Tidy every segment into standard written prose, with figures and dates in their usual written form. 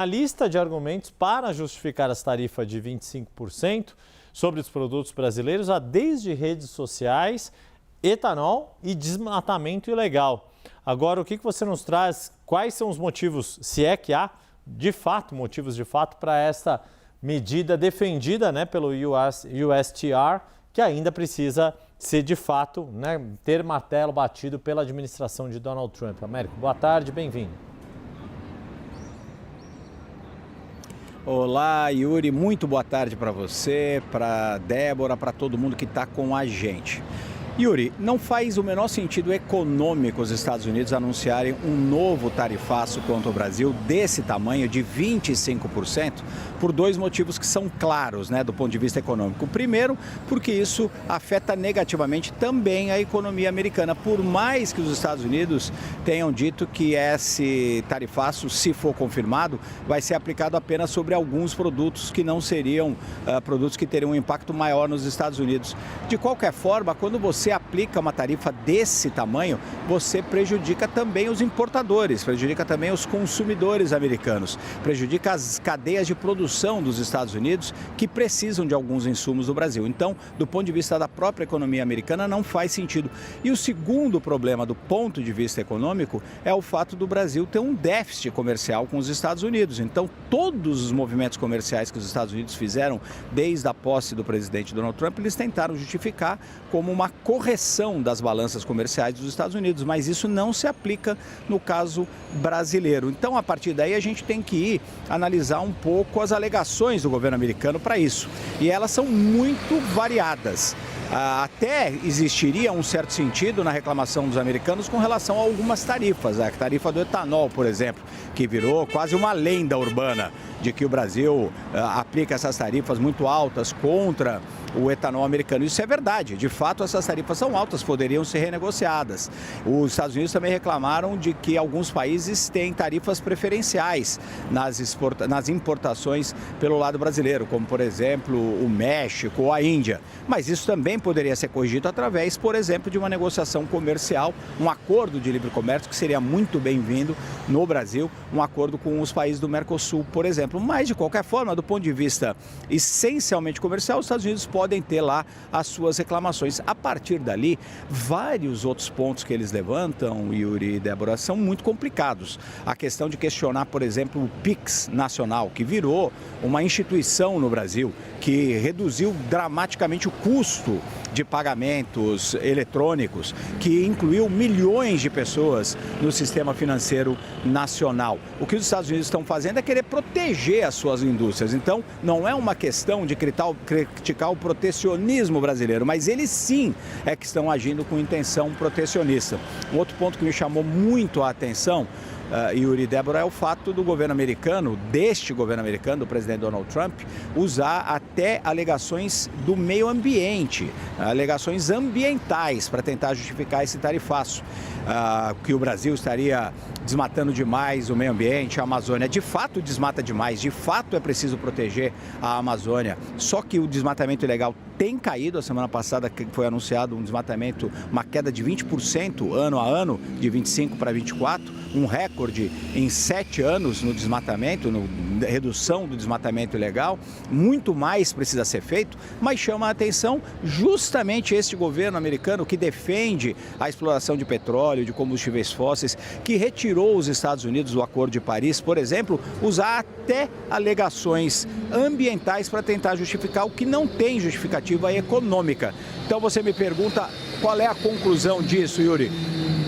A lista de argumentos para justificar as tarifas de 25% sobre os produtos brasileiros há desde redes sociais, etanol e desmatamento ilegal. Agora, o que você nos traz? Quais são os motivos, se é que há, de fato, motivos de fato para esta medida defendida, pelo USTR, que ainda precisa ser de fato, ter martelo batido pela administração de Donald Trump. Américo, boa tarde, bem-vindo. Olá, Yuri, muito boa tarde para você, para Débora, para todo mundo que está com a gente. Yuri, não faz o menor sentido econômico os Estados Unidos anunciarem um novo tarifaço contra o Brasil desse tamanho, de 25%, por dois motivos que são claros, do ponto de vista econômico. Primeiro, porque isso afeta negativamente também a economia americana, por mais que os Estados Unidos tenham dito que esse tarifaço, se for confirmado, vai ser aplicado apenas sobre alguns produtos que não seriam produtos que teriam um impacto maior nos Estados Unidos. De qualquer forma, quando você aplica uma tarifa desse tamanho, você prejudica também os importadores, prejudica também os consumidores americanos, prejudica as cadeias de produção dos Estados Unidos que precisam de alguns insumos do Brasil. Então, do ponto de vista da própria economia americana, não faz sentido. E o segundo problema do ponto de vista econômico é o fato do Brasil ter um déficit comercial com os Estados Unidos. Então, todos os movimentos comerciais que os Estados Unidos fizeram desde a posse do presidente Donald Trump, eles tentaram justificar como uma correção das balanças comerciais dos Estados Unidos, mas isso não se aplica no caso brasileiro. Então, a partir daí, a gente tem que ir analisar um pouco as alegações do governo americano para isso. E elas são muito variadas. Até existiria um certo sentido na reclamação dos americanos com relação a algumas tarifas. A tarifa do etanol, por exemplo, que virou quase uma lenda urbana de que o Brasil aplica essas tarifas muito altas contra o etanol americano. Isso é verdade. De fato, essas tarifas são altas, poderiam ser renegociadas. Os Estados Unidos também reclamaram de que alguns países têm tarifas preferenciais nas importações pelo lado brasileiro, como, por exemplo, o México ou a Índia. Mas isso também poderia ser corrigido através, por exemplo, de uma negociação comercial, um acordo de livre comércio que seria muito bem-vindo no Brasil, um acordo com os países do Mercosul, por exemplo. Mas, de qualquer forma, do ponto de vista essencialmente comercial, os Estados Unidos podem ter lá as suas reclamações. A partir dali, vários outros pontos que eles levantam, Yuri e Débora, são muito complicados. A questão de questionar, por exemplo, o PIX nacional, que virou uma instituição no Brasil, que reduziu dramaticamente o custo de pagamentos eletrônicos, que incluiu milhões de pessoas no sistema financeiro nacional. O que os Estados Unidos estão fazendo é querer proteger as suas indústrias. Então, não é uma questão de criticar o protecionismo brasileiro, mas eles sim é que estão agindo com intenção protecionista. Um outro ponto que me chamou muito a atenção, Yuri e Débora, é o fato do governo americano, do presidente Donald Trump, usar até alegações do meio ambiente, alegações ambientais para tentar justificar esse tarifaço, que o Brasil estaria desmatando demais o meio ambiente, a Amazônia. De fato desmata demais, de fato é preciso proteger a Amazônia, só que o desmatamento ilegal tem caído. A semana passada que foi anunciado um desmatamento, uma queda de 20% ano a ano, de 25 para 24, um recorde em 7 anos no desmatamento, na redução do desmatamento ilegal. Muito mais precisa ser feito, mas chama a atenção justamente este governo americano que defende a exploração de petróleo, de combustíveis fósseis, que retirou os Estados Unidos do Acordo de Paris, por exemplo, usar até alegações ambientais para tentar justificar o que não tem justificativa econômica. Então você me pergunta qual é a conclusão disso, Yuri?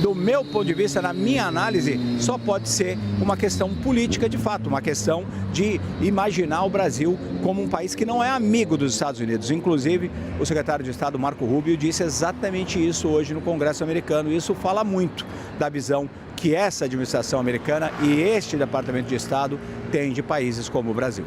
Do meu ponto de vista, na minha análise, só pode ser uma questão política de fato, uma questão de imaginar o Brasil como um país que não é amigo dos Estados Unidos. Inclusive, o secretário de Estado, Marco Rubio, disse exatamente isso hoje no Congresso americano. E isso fala muito da visão que essa administração americana e este Departamento de Estado têm de países como o Brasil.